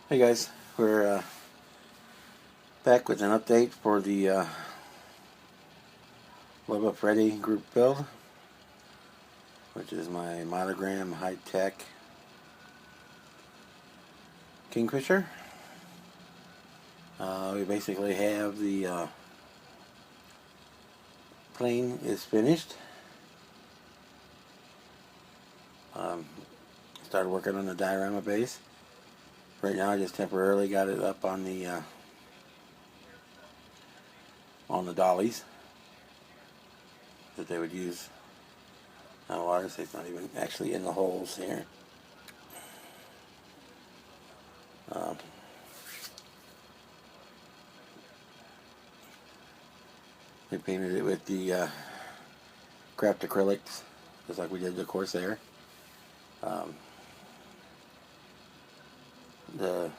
Hey guys, we're back with an update for the Freddy group build, which is my Monogram Hi-Tech Kingfisher. We basically have the plane is finished. Started working on the diorama base. Right now I just temporarily got it up on the dollies that they would use on water, so it's not even actually in the holes here. We painted it with the craft acrylics, just like we did the Corsair. The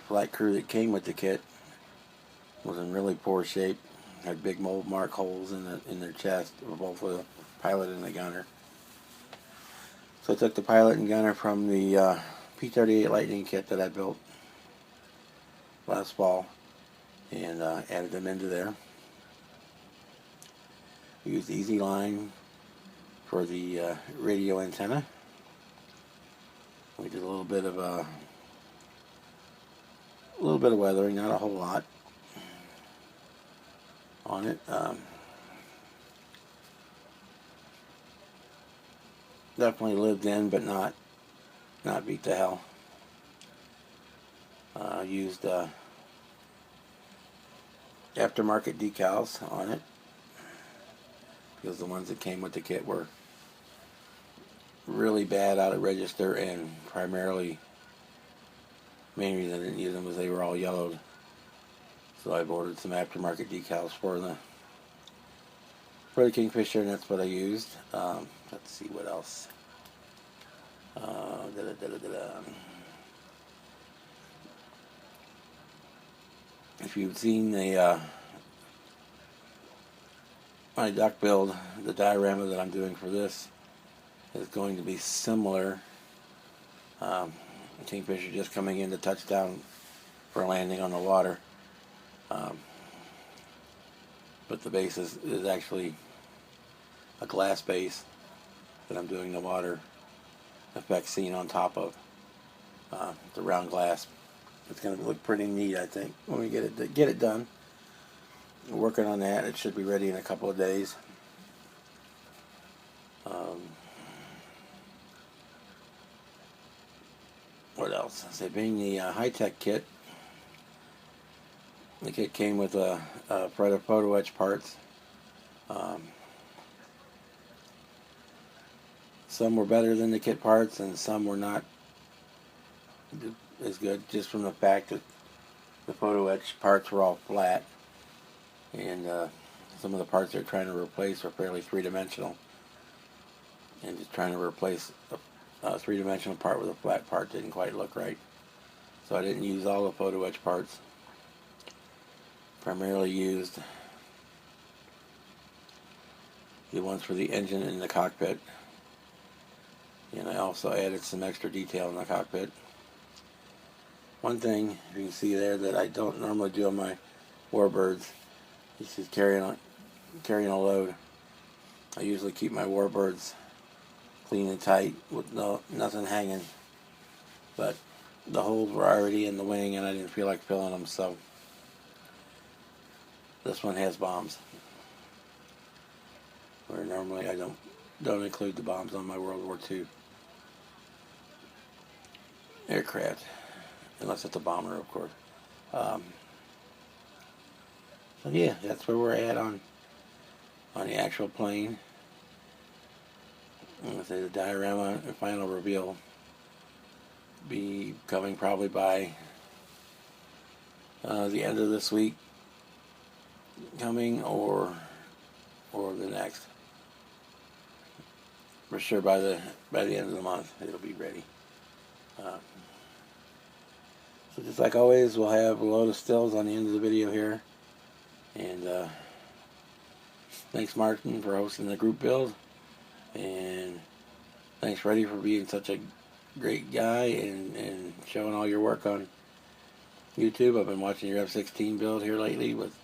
flight crew that came with the kit was in really poor shape. Had big mold mark holes in their chest, both the pilot and the gunner. So I took the pilot and gunner from the P-38 Lightning kit that I built last fall and added them into there. We used Easy Line for the radio antenna. We did a little bit of weathering, not a whole lot on it. Definitely lived in, but not beat to hell. Used aftermarket decals on it because the ones that came with the kit were really bad out of register, and primarily main reason I didn't use them was they were all yellowed. So I've ordered some aftermarket decals for the Kingfisher, and that's what I used. Let's see what else. If you've seen the my duck build, the diorama that I'm doing for this is going to be similar. Kingfisher just coming into touchdown for landing on the water. But the base is actually a glass base that I'm doing the water effect scene on top of. The round glass. It's going to look pretty neat, I think, when we get it done. We're working on that. It should be ready in a couple of days. What else? So being the Hi-Tech kit, the kit came with a Freddy photo etch parts. Some were better than the kit parts, and some were not as good, just from the fact that the photo etch parts were all flat, and some of the parts they're trying to replace are fairly three-dimensional, and just trying to replace a three-dimensional part with a flat part didn't quite look right. So I didn't use all the photo etch parts. Primarily used the ones for the engine and the cockpit, and I also added some extra detail in the cockpit. One thing you can see there that I don't normally do on my warbirds is just carrying a load. I usually keep my warbirds clean and tight with nothing hanging, but the holes were already in the wing and I didn't feel like filling them, so this one has bombs, where normally I don't include the bombs on my World War II aircraft, unless it's a bomber, of course. So yeah, that's where we're at on the actual plane. I'm going to say the diorama and final reveal be coming probably by the end of this week coming, or the next. For sure by the end of the month it'll be ready. So just like always, we'll have a load of stills on the end of the video here. And thanks Martin for hosting the group build. And thanks Freddy for being such a great guy and showing all your work on YouTube. I've been watching your F-16 build here lately with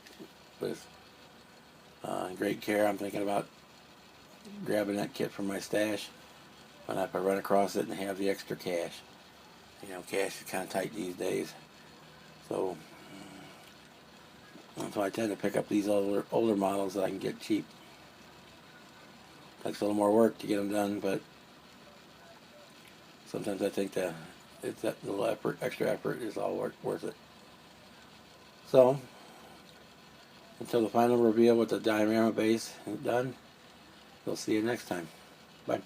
great care. I'm thinking about grabbing that kit from my stash when I run across it and have the extra cash. You know, cash is kind of tight these days. So that's why I tend to pick up these older models that I can get cheap. Takes a little more work to get them done, but sometimes I think that little extra effort is all worth it. So, until the final reveal with the diorama base is done, we'll see you next time. Bye.